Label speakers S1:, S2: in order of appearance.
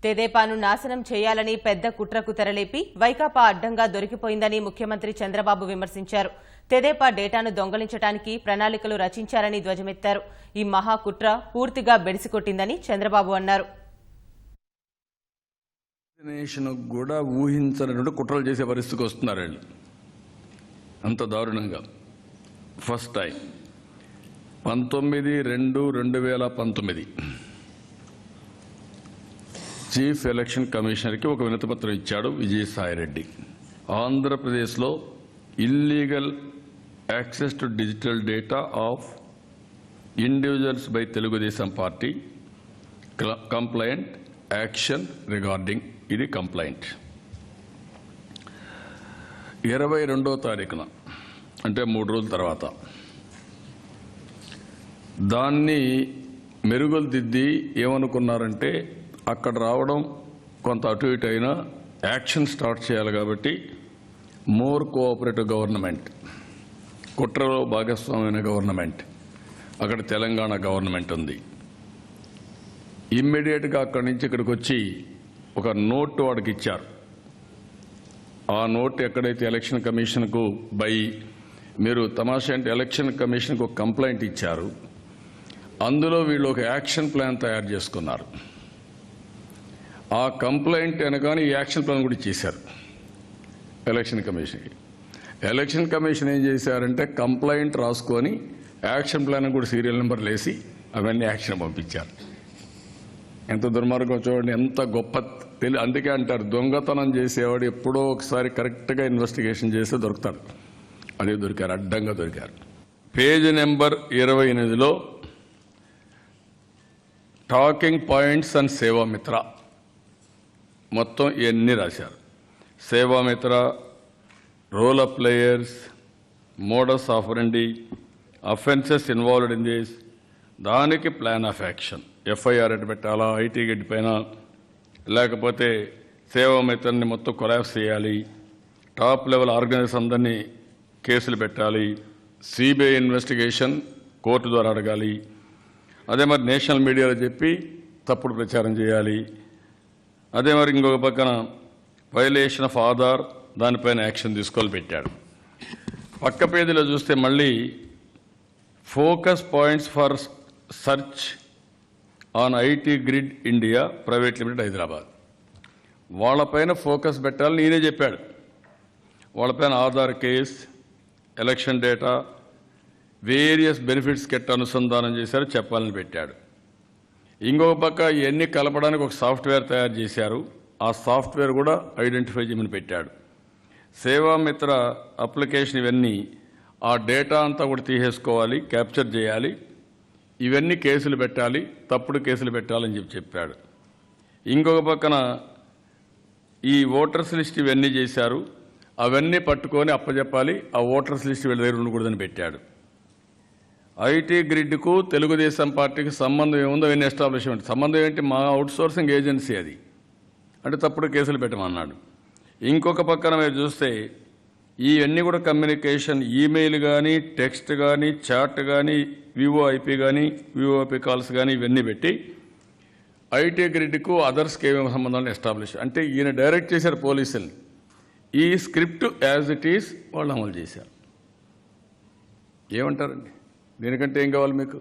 S1: తెదేపాను నాశనం చేయాలని పెద్ద కుట్రకు తెరలేపి వైకాపా అడ్డంగా దొరికిపోయిందని ముఖ్యమంత్రి చంద్రబాబు విమర్శించారు. తెదేపా డేటాను దొంగలించడానికి ప్రణాళికలు రచించారని ధ్వజమెత్తారు. ఈ మహాకుట్ర పూర్తిగా బెడిసికొట్టిందని చంద్రబాబు అన్నారు.
S2: కూడా ఊహించనటువంటి కుట్రలు చేసే పరిస్థితికి వస్తున్నారు. అంత దారుణంగా ఫస్ట్ టైం 19/2/2019 చీఫ్ ఎలక్షన్ కమిషనర్కి ఒక వినతిపత్రం ఇచ్చాడు విజయసాయిరెడ్డి. ఆంధ్రప్రదేశ్లో illegal access to digital data of individuals by Telugu Desam party complaint action regarding. ఇది కంప్లైంట్ 22వ తారీఖున, అంటే 3 రోజుల తర్వాత దాన్ని మెరుగులు దిద్ది ఏమనుకున్నారంటే అక్కడ రావడం కొంత అటు ఇటు అయినా యాక్షన్ స్టార్ట్ చేయాలి కాబట్టి మోర్ కోఆపరేటివ్ గవర్నమెంట్, కుట్రలో భాగస్వామ్యమైన గవర్నమెంట్, అక్కడ తెలంగాణ గవర్నమెంట్ ఉంది. ఇమ్మీడియట్గా అక్కడి నుంచి ఇక్కడికి వచ్చి ఒక నోట్ వాడికి ఇచ్చారు. ఆ నోట్ ఎక్కడైతే ఎలక్షన్ కమిషన్కు మీరు తమాషా అంటే ఎలక్షన్ కమిషన్కు ఒక కంప్లైంట్ ఇచ్చారు, అందులో వీళ్ళు ఒక యాక్షన్ ప్లాన్ తయారు చేసుకున్నారు. ఆ కంప్లైంట్ అనగానే ఈ యాక్షన్ ప్లాన్ కూడా ఇచ్చేశారు ఎలక్షన్ కమిషన్కి. ఎలక్షన్ కమిషన్ ఏం చేశారంటే కంప్లైంట్ రాసుకొని యాక్షన్ ప్లాన్ కూడా సీరియల్ నెంబర్లు వేసి అవన్నీ యాక్షన్ పంపించారు. ఎంత దుర్మార్గం చూడండి, ఎంత గొప్ప అందుకే అంటారు దొంగతనం చేసేవాడు ఎప్పుడో ఒకసారి కరెక్ట్గా ఇన్వెస్టిగేషన్ చేస్తే దొరుకుతారు. అదే దొరికారు, అడ్డంగా దొరికారు. పేజ్ నెంబర్ 28లో టాకింగ్ పాయింట్స్ అండ్ సేవామిత్ర మొత్తం ఇవన్నీ రాశారు. Sevamitra, role of players, modus operandi, offences involved in this, దానికి ప్లాన్ ఆఫ్ యాక్షన్, ఎఫ్ఐఆర్ ఎటు పెట్టాలా, ఐటీ గడ్డి పైన, లేకపోతే సేవామిత్రని మొత్తం కొలాప్స్ చేయాలి, టాప్ లెవెల్ ఆర్గనైజర్స్ అందరినీ కేసులు పెట్టాలి, సిబిఐ ఇన్వెస్టిగేషన్ కోర్టు ద్వారా అడగాలి, అదే మరి నేషనల్ మీడియాలో చెప్పి తప్పుడు ప్రచారం చేయాలి, అదే మరి ఇంకొక పక్కన వైలేషన్ ఆఫ్ ఆధార్, దానిపైన యాక్షన్ తీసుకోవాలి పెట్టాడు. పక్క పేజీలో చూస్తే మళ్ళీ focus points for search on IT grid India private limited Hyderabad, వాళ్ళపైన ఫోకస్ పెట్టాలని నేనే చెప్పాడు. వాళ్ళపైన Aadhaar case, election data, various benefits కెట్ అనుసంధానం చేశారు, చెప్పాలని పెట్టాడు. ఇంకొక పక్క ఇవన్నీ కలపడానికి ఒక సాఫ్ట్వేర్ తయారు చేశారు, ఆ సాఫ్ట్వేర్ కూడా ఐడెంటిఫై చేయమని పెట్టాడు. సేవామిత్ర అప్లికేషన్ ఇవన్నీ ఆ డేటా అంతా కూడా తీసేసుకోవాలి, క్యాప్చర్ చేయాలి, ఇవన్నీ కేసులు పెట్టాలి, తప్పుడు కేసులు పెట్టాలని చెప్పాడు. ఇంకొక పక్కన ఈ ఓటర్స్ లిస్ట్ ఇవన్నీ చేశారు, అవన్నీ పట్టుకొని అప్పచెప్పాలి, ఆ ఓటర్స్ లిస్ట్ వీళ్ళ దగ్గర ఉండకూడదని పెట్టాడు. ఐటీ గ్రిడ్కు తెలుగుదేశం పార్టీకి సంబంధం ఏముందో అవన్నీ ఎస్టాబ్లిష్మెంట్, సంబంధం ఏంటి, మా అవుట్సోర్సింగ్ ఏజెన్సీ అది, అంటే తప్పుడు కేసులు పెట్టమన్నాడు. ఇంకొక పక్కన మీరు చూస్తే ఇవన్నీ కూడా కమ్యూనికేషన్, ఈమెయిల్ కానీ, టెక్స్ట్ కానీ, చాట్ కానీ, వివోఐపీ కానీ, వివోఐపీ కాల్స్ కానీ ఇవన్నీ పెట్టి ఐటీ గ్రిడ్కు అదర్స్కి ఏమేమి సంబంధాలను ఎస్టాబ్లిష్, అంటే ఈయన డైరెక్ట్ చేశారు పోలీసుల్ని. ఈ స్క్రిప్ట్ యాజ్ ఇట్ ఈస్ వాళ్ళు అమలు చేశారు. ఏమంటారండి, దీనికంటే ఏం కావాలి మీకు?